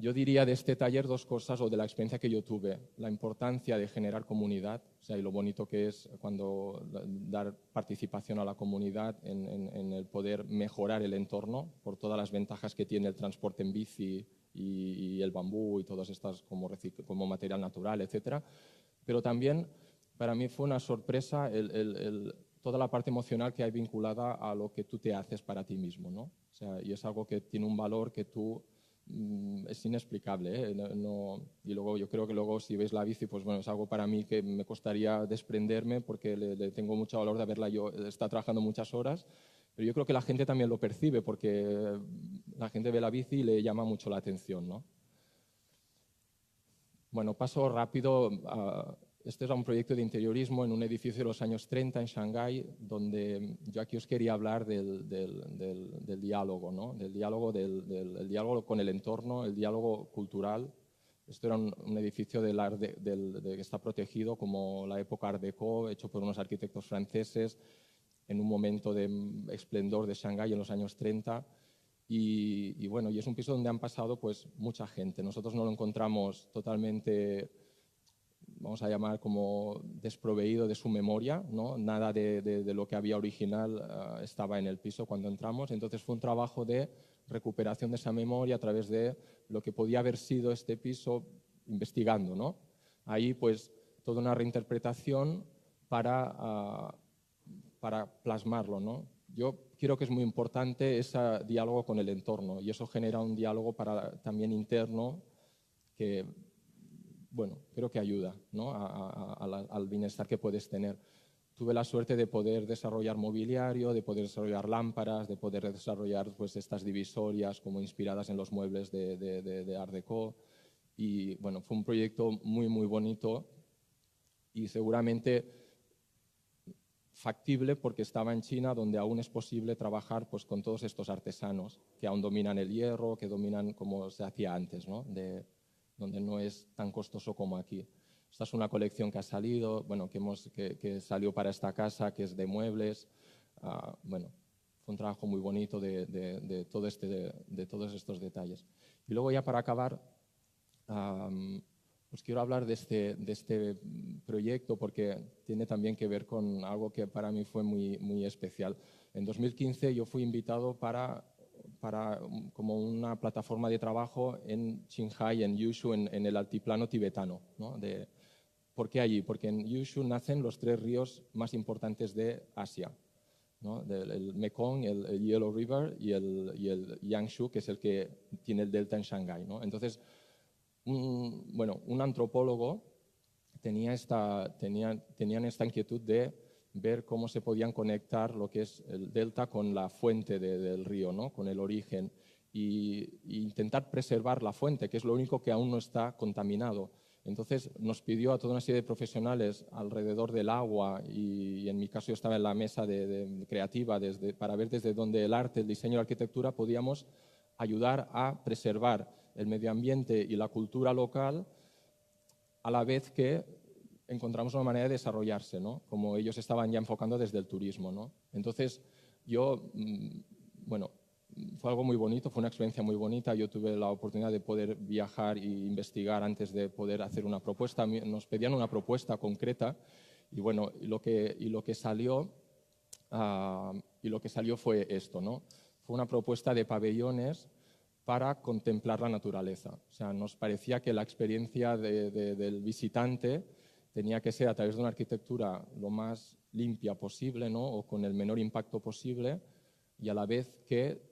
Yo diría de este taller 2 cosas, o de la experiencia que yo tuve. La importancia de generar comunidad, o sea, y lo bonito que es cuando dar participación a la comunidad en el poder mejorar el entorno por todas las ventajas que tiene el transporte en bici y el bambú y todas estas como material natural, etcétera. Pero también para mí fue una sorpresa toda la parte emocional que hay vinculada a lo que tú te haces para ti mismo, ¿no? O sea, y es algo que tiene un valor que tú es inexplicable, ¿eh? Y luego yo creo que luego si veis la bici, pues bueno, es algo para mí que me costaría desprenderme porque le tengo mucho valor de haberla yo, está trabajando muchas horas, pero yo creo que la gente también lo percibe porque la gente ve la bici y le llama mucho la atención, ¿no? Bueno, paso rápido. Este era un proyecto de interiorismo en un edificio de los años 30 en Shanghái, donde yo aquí os quería hablar del diálogo, ¿no? Del diálogo con el entorno, el diálogo cultural. Esto era un edificio que está protegido como la época Art Deco, hecho por unos arquitectos franceses en un momento de esplendor de Shanghái en los años 30. Y bueno, y es un piso donde han pasado pues mucha gente. Nosotros no lo encontramos totalmente vamos a llamar como desproveído de su memoria, ¿no? Nada de lo que había original estaba en el piso cuando entramos. Entonces fue un trabajo de recuperación de esa memoria a través de lo que podía haber sido este piso investigando, ¿no? Ahí pues toda una reinterpretación para plasmarlo, ¿no? Yo creo que es muy importante ese diálogo con el entorno y eso genera un diálogo también interno que, bueno, creo que ayuda, ¿no? al bienestar que puedes tener. Tuve la suerte de poder desarrollar mobiliario, de poder desarrollar lámparas, de poder desarrollar pues, estas divisorias como inspiradas en los muebles de Art Deco. Y bueno, fue un proyecto muy, muy bonito y seguramente factible porque estaba en China, donde aún es posible trabajar pues, con todos estos artesanos que aún dominan el hierro, que dominan como se hacía antes, ¿no? Donde no es tan costoso como aquí. Esta es una colección que ha salido, bueno, que salió para esta casa, que es de muebles. Bueno, fue un trabajo muy bonito de todos estos detalles. Y luego ya para acabar, pues quiero hablar de este proyecto porque tiene también que ver con algo que para mí fue muy, muy especial. En 2015 yo fui invitado para como una plataforma de trabajo en Qinghai, en Yushu, en el altiplano tibetano, ¿no? ¿Por qué allí? Porque en Yushu nacen los 3 ríos más importantes de Asia, ¿no? El Mekong, el Yellow River y el Yangshu, que es el que tiene el delta en Shanghái, ¿no? Entonces, un antropólogo tenían esta inquietud de ver cómo se podían conectar lo que es el delta con la fuente del río, ¿no? Con el origen, e intentar preservar la fuente, que es lo único que aún no está contaminado. Entonces nos pidió a toda una serie de profesionales alrededor del agua y en mi caso yo estaba en la mesa creativa para ver desde dónde el arte, el diseño y la arquitectura podíamos ayudar a preservar el medio ambiente y la cultura local a la vez que encontramos una manera de desarrollarse, ¿no? Como ellos estaban ya enfocando desde el turismo, ¿no? Entonces yo, bueno, fue algo muy bonito, fue una experiencia muy bonita. Yo tuve la oportunidad de poder viajar e investigar antes de poder hacer una propuesta. Nos pedían una propuesta concreta y bueno, lo que salió fue esto, ¿no? Fue una propuesta de pabellones para contemplar la naturaleza. O sea, nos parecía que la experiencia del visitante tenía que ser a través de una arquitectura lo más limpia posible, ¿no? O con el menor impacto posible y a la vez que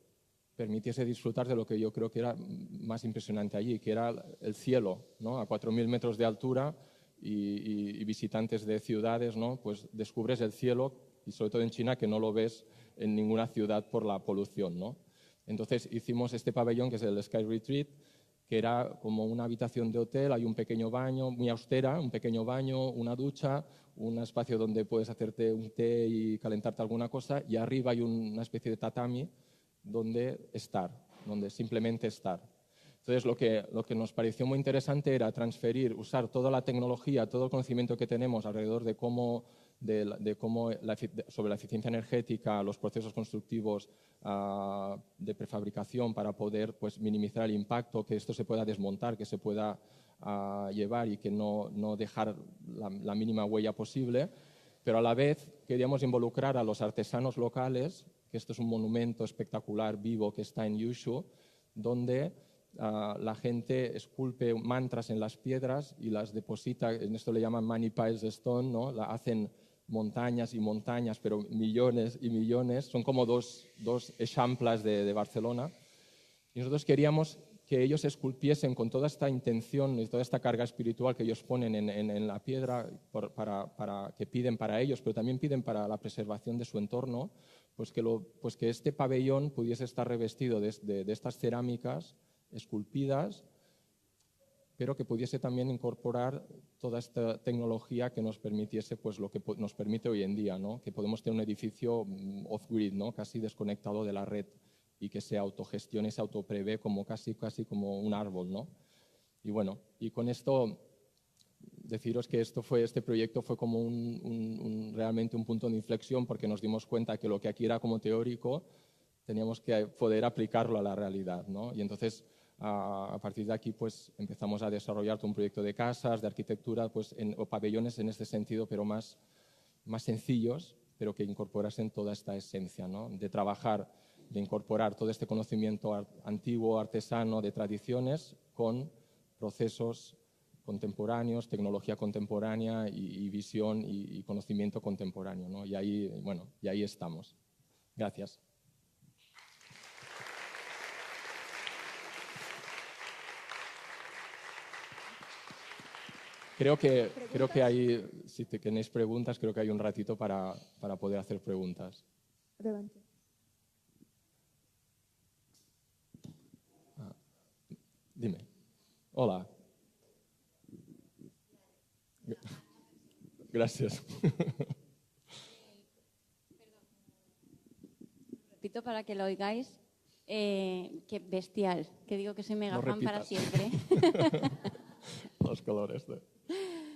permitiese disfrutar de lo que yo creo que era más impresionante allí, que era el cielo, ¿no? A 4.000 metros de altura y visitantes de ciudades, ¿no? Pues descubres el cielo y sobre todo en China que no lo ves en ninguna ciudad por la polución, ¿no? Entonces hicimos este pabellón que es el Sky Retreat, que era como una habitación de hotel, hay un pequeño baño, muy austera, un pequeño baño, una ducha, un espacio donde puedes hacerte un té y calentarte alguna cosa, y arriba hay una especie de tatami donde simplemente estar. Entonces lo que nos pareció muy interesante era usar toda la tecnología, todo el conocimiento que tenemos alrededor de cómo sobre la eficiencia energética, los procesos constructivos de prefabricación para poder pues, minimizar el impacto, que esto se pueda desmontar, que se pueda llevar y que no dejar la mínima huella posible, pero a la vez queríamos involucrar a los artesanos locales, que esto es un monumento espectacular vivo que está en Yushu, donde la gente esculpe mantras en las piedras y las deposita, en esto le llaman many piles de stone, ¿no? Hacen montañas y montañas, pero millones y millones, son como dos eixamples de Barcelona. Y nosotros queríamos que ellos esculpiesen con toda esta intención y toda esta carga espiritual que ellos ponen en la piedra que piden para ellos, pero también piden para la preservación de su entorno, pues que este pabellón pudiese estar revestido de estas cerámicas esculpidas, pero que pudiese también incorporar toda esta tecnología que nos permitiese pues, lo que nos permite hoy en día, ¿no? Que podemos tener un edificio off-grid, ¿no? Casi desconectado de la red y que se autogestione, se autoprevé casi como un árbol, ¿no? Y bueno, y con esto deciros que este proyecto fue como realmente un punto de inflexión porque nos dimos cuenta que lo que aquí era como teórico teníamos que poder aplicarlo a la realidad, ¿no? Y entonces A partir de aquí, pues, empezamos a desarrollar todo un proyecto de casas, de arquitectura, pues, o pabellones en este sentido, pero más sencillos, pero que incorporasen toda esta esencia, ¿no? De trabajar, de incorporar todo este conocimiento antiguo, artesano, de tradiciones, con procesos contemporáneos, tecnología contemporánea y visión y conocimiento contemporáneo, ¿no? Y ahí, bueno, y ahí estamos. Gracias. Creo que hay, si tenéis preguntas, creo que hay un ratito para poder hacer preguntas. Adelante. Dime. Hola. Gracias. Repito para que lo oigáis. Qué bestial, que digo que soy mega fan para siempre. Los colores.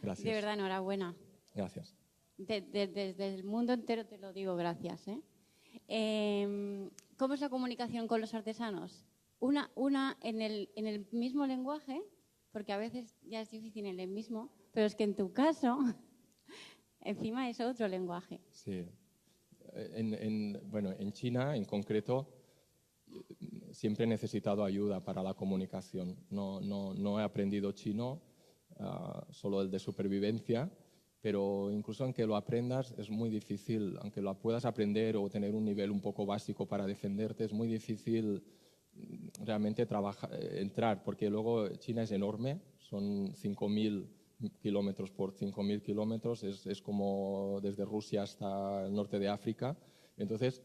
Gracias. De verdad, enhorabuena. Gracias. Desde el mundo entero te lo digo, gracias. ¿Cómo es la comunicación con los artesanos? Una en el mismo lenguaje, porque a veces ya es difícil en el mismo, pero es que en tu caso, encima es otro lenguaje. Sí. Bueno, en China, en concreto, siempre he necesitado ayuda para la comunicación. No he aprendido chino, solo el de supervivencia, pero incluso aunque lo aprendas es muy difícil, aunque lo puedas aprender o tener un nivel un poco básico para defenderte, es muy difícil realmente entrar, porque luego China es enorme, son 5.000 kilómetros por 5.000 kilómetros, es como desde Rusia hasta el norte de África. Entonces,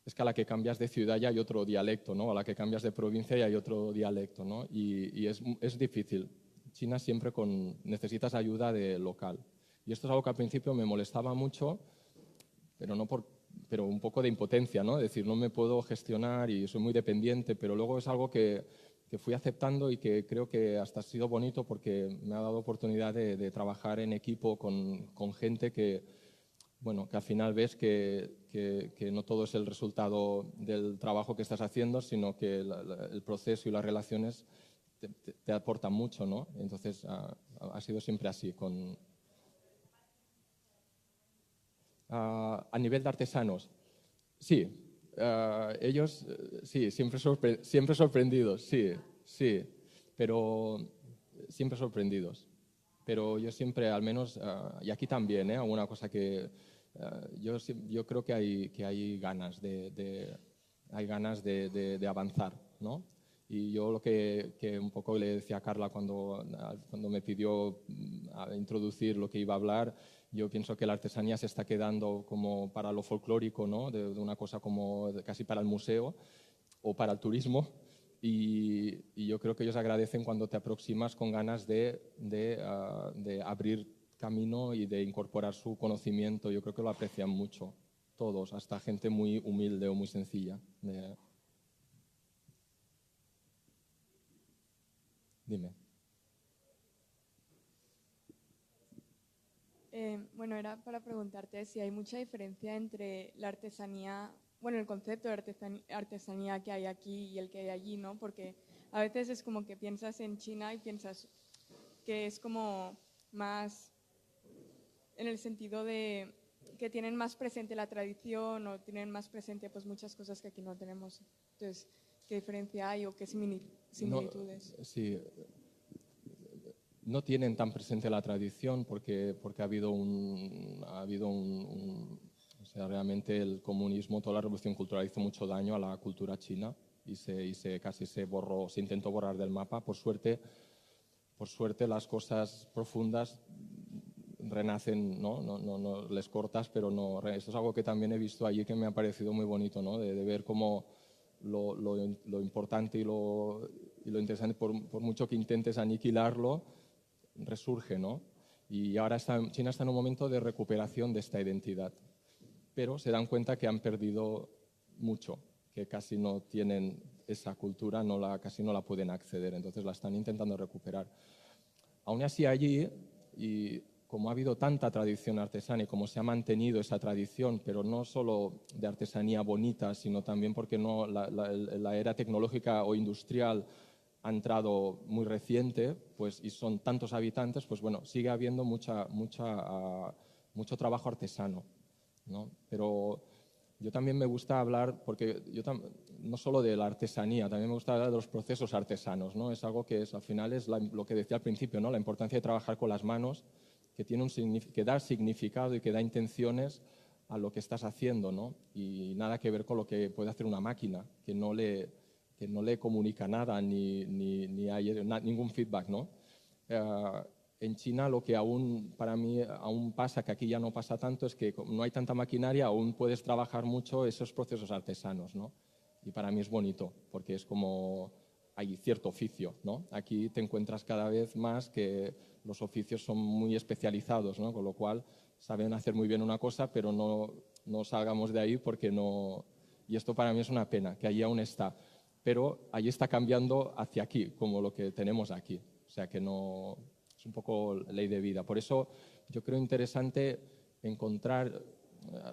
es que a la que cambias de ciudad ya hay otro dialecto, ¿no? A la que cambias de provincia ya hay otro dialecto, ¿no? Y es difícil. China siempre necesitas ayuda de local. Y esto es algo que al principio me molestaba mucho, pero un poco de impotencia, ¿no? Es decir, no me puedo gestionar y soy muy dependiente, pero luego es algo que fui aceptando y que creo que hasta ha sido bonito porque me ha dado oportunidad de trabajar en equipo con gente que, bueno, que al final ves que no todo es el resultado del trabajo que estás haciendo, sino que el proceso y las relaciones te aportan mucho, ¿no? Entonces, ha sido siempre así. A nivel de artesanos, sí. Ellos, sí, siempre sorprendidos, sí, pero siempre sorprendidos. Pero yo siempre, al menos, y aquí también, alguna cosa que yo creo que hay ganas de avanzar, ¿no? Y yo lo que un poco le decía a Carla cuando me pidió introducir lo que iba a hablar, yo pienso que la artesanía se está quedando como para lo folclórico, ¿no? De una cosa como casi para el museo o para el turismo. Y yo creo que ellos agradecen cuando te aproximas con ganas de abrir camino y de incorporar su conocimiento. Yo creo que lo aprecian mucho, todos, hasta gente muy humilde o muy sencilla. Dime. Bueno, era para preguntarte si hay mucha diferencia entre la artesanía, bueno, el concepto de artesanía que hay aquí y el que hay allí, ¿no? Porque a veces es como que piensas en China y piensas que es como más en el sentido de que tienen más presente la tradición o tienen más presente pues muchas cosas que aquí no tenemos. Entonces, ¿qué diferencia hay o qué similitudes? No, sí. No tienen tan presente la tradición porque ha habido o sea, realmente el comunismo, toda la revolución cultural hizo mucho daño a la cultura china y casi se intentó borrar del mapa. Por suerte las cosas profundas renacen, ¿no? No les cortas, pero no. Esto es algo que también he visto allí que me ha parecido muy bonito, ¿no? De ver cómo lo importante y lo interesante, por mucho que intentes aniquilarlo, resurge, ¿no? Y ahora China está en un momento de recuperación de esta identidad, pero se dan cuenta que han perdido mucho, que casi no tienen esa cultura, casi no la pueden acceder, entonces la están intentando recuperar. Aún así allí, y como ha habido tanta tradición artesana y como se ha mantenido esa tradición, pero no solo de artesanía bonita, sino también porque la era tecnológica o industrial ha entrado muy reciente, pues, y son tantos habitantes, pues bueno, sigue habiendo mucho trabajo artesano, ¿no? Pero yo también me gusta hablar, porque no solo de la artesanía, también me gusta hablar de los procesos artesanos, ¿no? Es algo que al final es lo que decía al principio, ¿no? La importancia de trabajar con las manos, que da significado y que da intenciones a lo que estás haciendo, ¿no? Y nada que ver con lo que puede hacer una máquina, que no le comunica nada ni hay ningún feedback, ¿no? En China lo que para mí aún pasa, que aquí ya no pasa tanto, es que no hay tanta maquinaria, aún puedes trabajar mucho esos procesos artesanos, ¿no? Y para mí es bonito, porque es como hay cierto oficio, ¿no? Aquí te encuentras cada vez más que los oficios son muy especializados, ¿no? Con lo cual saben hacer muy bien una cosa, pero no salgamos de ahí porque no... Y esto para mí es una pena, que allí aún está. Pero allí está cambiando hacia aquí, como lo que tenemos aquí. O sea que no... Es un poco ley de vida. Por eso yo creo interesante encontrar,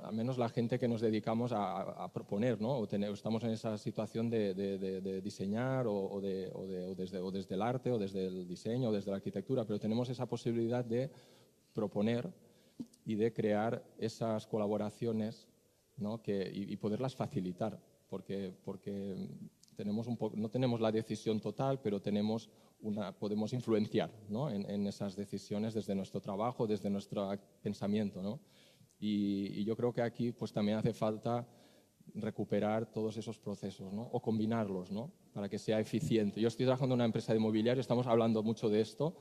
al menos la gente que nos dedicamos a proponer, ¿no? Estamos en esa situación de diseñar o desde el arte o desde el diseño o desde la arquitectura, pero tenemos esa posibilidad de proponer y de crear esas colaboraciones, ¿no? Y poderlas facilitar, porque no tenemos la decisión total, pero podemos influenciar, ¿no? en esas decisiones desde nuestro trabajo, desde nuestro pensamiento, ¿no? Y yo creo que aquí pues, también hace falta recuperar todos esos procesos, ¿no? O combinarlos, ¿no? Para que sea eficiente. Yo estoy trabajando en una empresa de mobiliario, estamos hablando mucho de esto,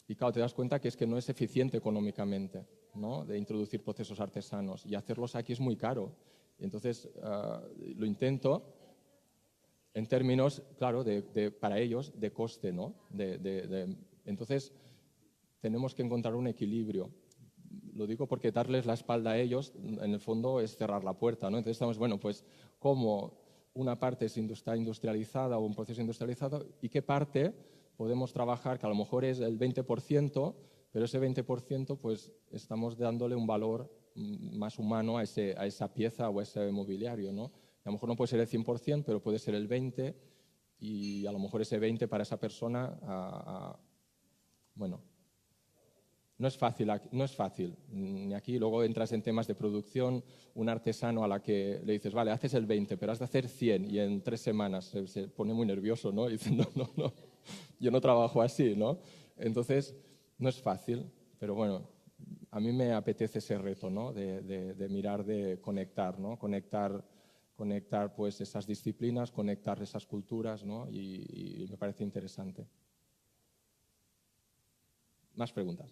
y claro, te das cuenta que es que no es eficiente económicamente, ¿no? De introducir procesos artesanos, y hacerlos aquí es muy caro. Y entonces lo intento en términos, claro, para ellos, de coste, ¿no? Entonces, tenemos que encontrar un equilibrio. Lo digo porque darles la espalda a ellos, en el fondo, es cerrar la puerta, ¿no? Entonces estamos, bueno, pues, ¿cómo una parte está industrializada o un proceso industrializado y qué parte podemos trabajar, que a lo mejor es el 20%, pero ese 20%, pues, estamos dándole un valor más humano a esa pieza o a ese mobiliario, ¿no? A lo mejor no puede ser el 100%, pero puede ser el 20%, y a lo mejor ese 20% para esa persona, bueno, no es fácil, ni aquí. Luego entras en temas de producción, un artesano a la que le dices, vale, haces el 20%, pero has de hacer 100%, y en 3 semanas se pone muy nervioso, ¿no? Y dice, no, yo no trabajo así, ¿no? Entonces, no es fácil, pero bueno, a mí me apetece ese reto, ¿no? De mirar, de conectar, ¿no? Conectar pues esas disciplinas, conectar esas culturas, ¿no? Y me parece interesante. ¿Más preguntas?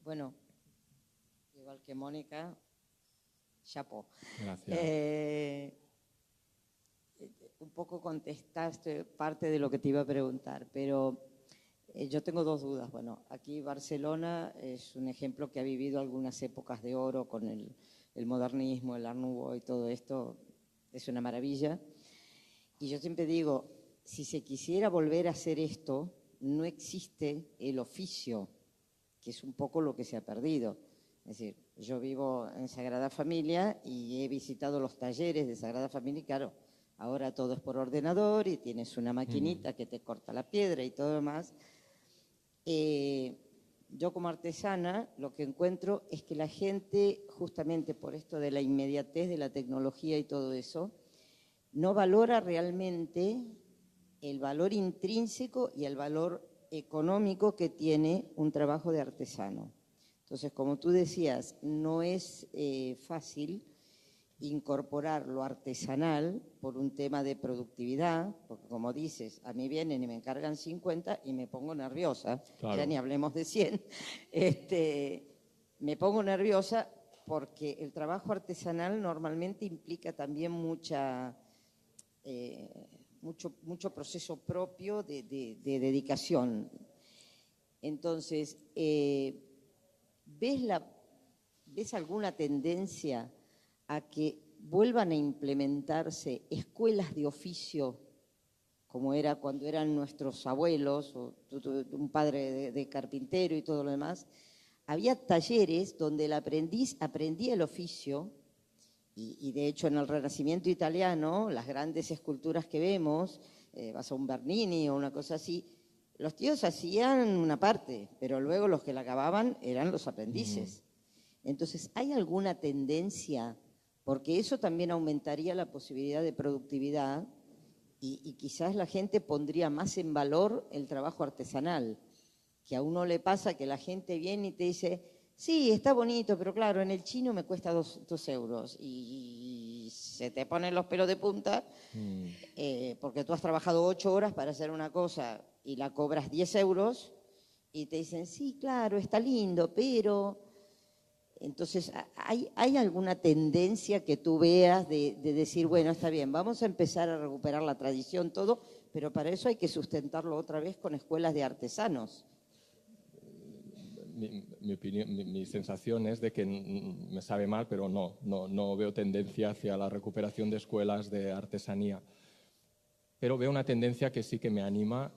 Bueno, igual que Mónica, chapo. Gracias. Un poco contestaste parte de lo que te iba a preguntar, pero yo tengo 2 dudas. Bueno, aquí Barcelona es un ejemplo que ha vivido algunas épocas de oro con el modernismo, el Art Nouveau y todo esto. Es una maravilla. Y yo siempre digo, si se quisiera volver a hacer esto, no existe el oficio, que es un poco lo que se ha perdido. Es decir, yo vivo en Sagrada Familia y he visitado los talleres de Sagrada Familia y claro, ahora todo es por ordenador y tienes una maquinita que te corta la piedra y todo lo demás. Yo como artesana lo que encuentro es que la gente, justamente por esto de la inmediatez de la tecnología y todo eso, no valora realmente el valor intrínseco y el valor económico que tiene un trabajo de artesano. Entonces, como tú decías, no es fácil incorporar lo artesanal por un tema de productividad, porque como dices, a mí vienen y me encargan 50 y me pongo nerviosa, claro. Ya ni hablemos de 100, me pongo nerviosa porque el trabajo artesanal normalmente implica también mucho proceso propio de dedicación. Entonces, ¿ves alguna tendencia a que vuelvan a implementarse escuelas de oficio como era cuando eran nuestros abuelos o un padre de carpintero y todo lo demás? Había talleres donde el aprendiz aprendía el oficio Y de hecho en el Renacimiento italiano, las grandes esculturas que vemos, vas a un Bernini o una cosa así, los tíos hacían una parte, pero luego los que la acababan eran los aprendices. Entonces, ¿hay alguna tendencia? Porque eso también aumentaría la posibilidad de productividad y quizás la gente pondría más en valor el trabajo artesanal, que a uno le pasa que la gente viene y te dice, sí, está bonito, pero claro, en el chino me cuesta 2 euros y se te ponen los pelos de punta porque tú has trabajado 8 horas para hacer una cosa y la cobras 10 euros y te dicen, sí, claro, está lindo, pero... Entonces, ¿hay alguna tendencia que tú veas de decir, bueno, está bien, vamos a empezar a recuperar la tradición, todo, pero para eso hay que sustentarlo otra vez con escuelas de artesanos? Mi sensación es de que me sabe mal, pero no veo tendencia hacia la recuperación de escuelas de artesanía. Pero veo una tendencia que sí que me anima,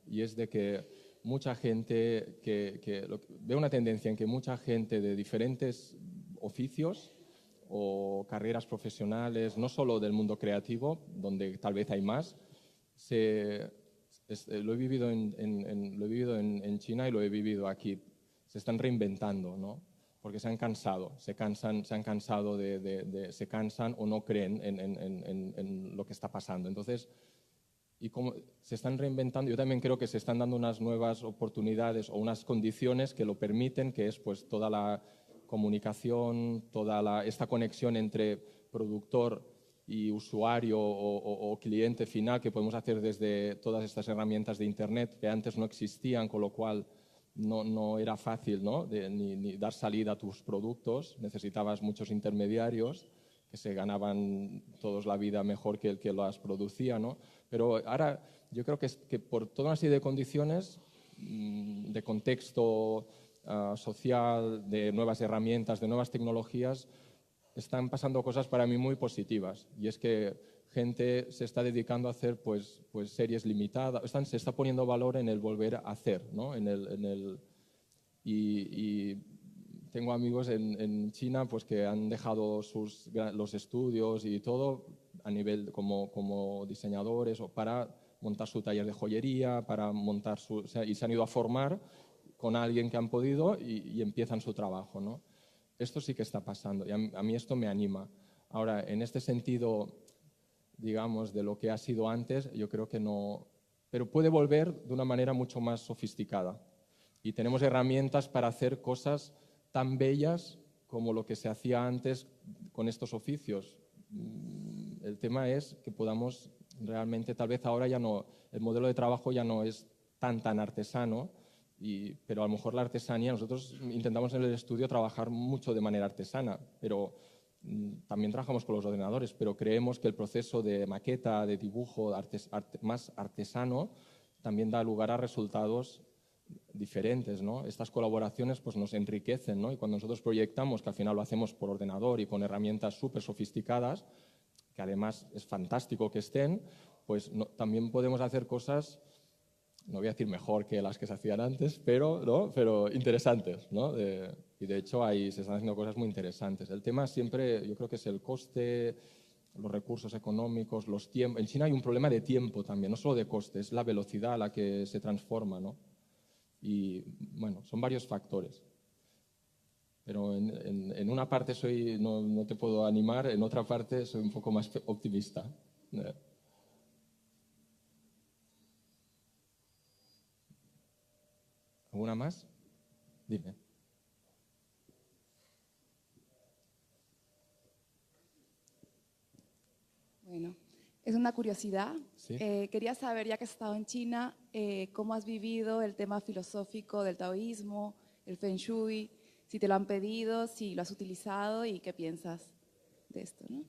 y es de que mucha gente, veo una tendencia en que mucha gente de diferentes oficios o carreras profesionales, no solo del mundo creativo, donde tal vez hay más, lo he vivido en China y lo he vivido aquí. Se están reinventando, ¿no? Porque se han cansado, se cansan o no creen en lo que está pasando. Entonces, y como se están reinventando, yo también creo que se están dando unas nuevas oportunidades o unas condiciones que lo permiten, que es pues toda la comunicación, esta conexión entre productor y usuario o cliente final que podemos hacer desde todas estas herramientas de Internet que antes no existían, con lo cual no era fácil, ¿no? ni dar salida a tus productos, necesitabas muchos intermediarios que se ganaban todos la vida mejor que el que las producía, ¿no? Pero ahora yo creo que por toda una serie de condiciones, de contexto social, de nuevas herramientas, de nuevas tecnologías, están pasando cosas para mí muy positivas. Y es que gente se está dedicando a hacer pues series limitadas, se está poniendo valor en el volver a hacer, ¿no? Y tengo amigos en China pues, que han dejado los estudios y todo a nivel como diseñadores o para montar su taller de joyería, para montar y se han ido a formar con alguien que han podido y empiezan su trabajo, ¿no? Esto sí que está pasando y a mí esto me anima. Ahora, en este sentido, digamos, de lo que ha sido antes, yo creo que no, pero puede volver de una manera mucho más sofisticada y tenemos herramientas para hacer cosas tan bellas como lo que se hacía antes con estos oficios. El tema es que podamos realmente, tal vez ahora ya no, el modelo de trabajo ya no es tan artesano, pero a lo mejor la artesanía, nosotros intentamos en el estudio trabajar mucho de manera artesana, pero también trabajamos con los ordenadores, pero creemos que el proceso de maqueta, de dibujo más artesano, también da lugar a resultados diferentes, ¿no? Estas colaboraciones pues, nos enriquecen, ¿no? Y cuando nosotros proyectamos, que al final lo hacemos por ordenador y con herramientas súper sofisticadas, que además es fantástico que estén, pues también podemos hacer cosas, no voy a decir mejor que las que se hacían antes, pero interesantes, ¿no? Y de hecho se están haciendo cosas muy interesantes. El tema siempre, yo creo que es el coste, los recursos económicos, los tiempos. En China hay un problema de tiempo también, no solo de coste, es la velocidad a la que se transforma, ¿no? Y bueno, son varios factores. Pero en una parte no te puedo animar, en otra parte soy un poco más optimista. ¿Alguna más? Dime. Bueno, es una curiosidad. ¿Sí? Quería saber, ya que has estado en China, cómo has vivido el tema filosófico del taoísmo, el feng shui, si te lo han pedido, si lo has utilizado y qué piensas de esto, ¿no?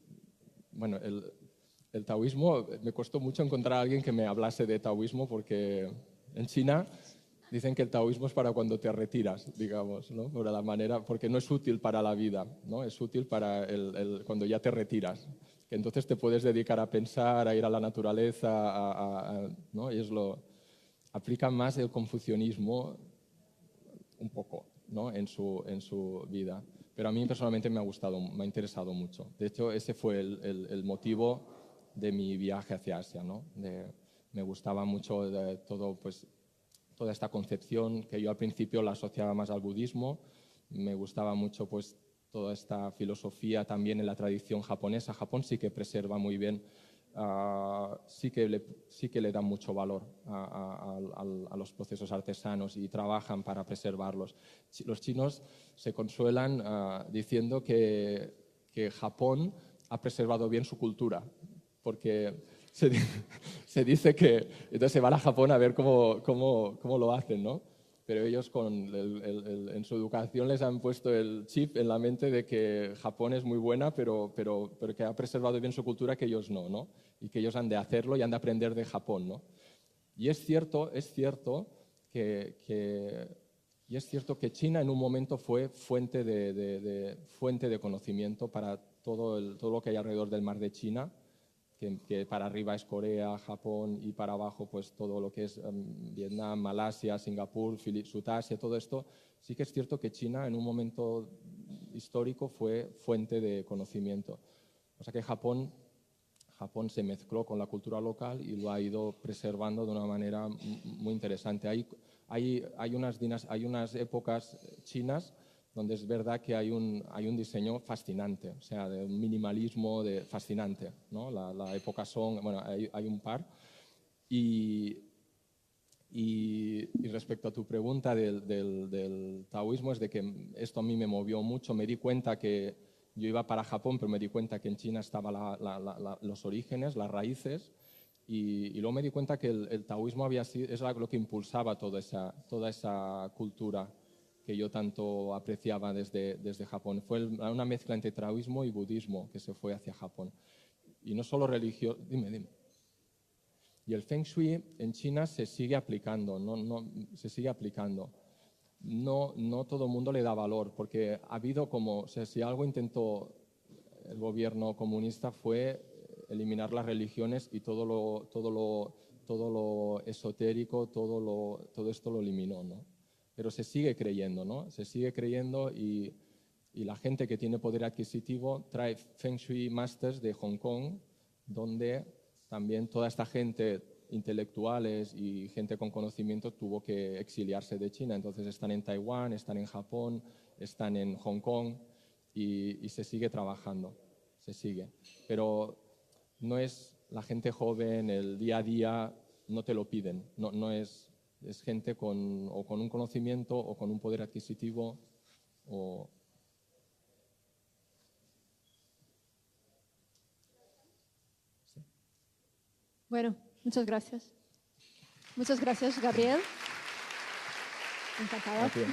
Bueno, el taoísmo, me costó mucho encontrar a alguien que me hablase de taoísmo porque en China dicen que el taoísmo es para cuando te retiras, digamos, ¿no? Por la manera, porque no es útil para la vida, ¿no? Es útil para cuando ya te retiras. Que entonces te puedes dedicar a pensar, a ir a la naturaleza, ¿no? Y aplica más el confucianismo un poco, ¿no? en su vida. pero a mí personalmente me ha gustado, me ha interesado mucho. De hecho, ese fue el motivo de mi viaje hacia Asia, ¿no? Me gustaba mucho todo, pues, toda esta concepción que yo al principio la asociaba más al budismo. Me gustaba mucho pues, toda esta filosofía también en la tradición japonesa. Japón sí que preserva muy bien, sí que le da mucho valor a los procesos artesanos y trabajan para preservarlos. Los chinos se consuelan diciendo que Japón ha preservado bien su cultura, porque se dice que entonces se van a Japón a ver cómo lo hacen, ¿no? Pero ellos en su educación les han puesto el chip en la mente de que Japón es muy buena, pero que ha preservado bien su cultura, que ellos no, y que ellos han de hacerlo y han de aprender de Japón, ¿no? Y es cierto que China en un momento fue fuente de conocimiento para todo lo que hay alrededor del mar de China, que para arriba es Corea, Japón, y para abajo pues todo lo que es Vietnam, Malasia, Singapur, Sutasia, todo esto. Sí que es cierto que China en un momento histórico fue fuente de conocimiento. O sea que Japón se mezcló con la cultura local y lo ha ido preservando de una manera muy interesante. Hay unas épocas chinas donde es verdad que hay un diseño fascinante, o sea, de un minimalismo fascinante, ¿no? La época Song, bueno, hay un par. Y respecto a tu pregunta del taoísmo, es de que esto a mí me movió mucho. Me di cuenta que yo iba para Japón, pero me di cuenta que en China estaban los orígenes, las raíces, y luego me di cuenta que el taoísmo es lo que impulsaba toda esa cultura que yo tanto apreciaba desde Japón. Fue una mezcla entre taoísmo y budismo que se fue hacia Japón. Y no solo religión. Dime. Y el Feng Shui en China se sigue aplicando, se sigue aplicando. No todo el mundo le da valor, porque ha habido o sea, si algo intentó el gobierno comunista fue eliminar las religiones y todo lo esotérico, todo esto lo eliminó, ¿no? Pero se sigue creyendo, ¿no? Se sigue creyendo y la gente que tiene poder adquisitivo trae Feng Shui Masters de Hong Kong, donde también toda esta gente, intelectuales y gente con conocimiento, tuvo que exiliarse de China. Entonces están en Taiwán, están en Japón, están en Hong Kong y se sigue trabajando, se sigue. Pero no es la gente joven, el día a día, no te lo piden, no es gente con un conocimiento o con un poder adquisitivo o... ¿Sí? Bueno, muchas gracias. Muchas gracias, Gabriel. Encantada. Gracias.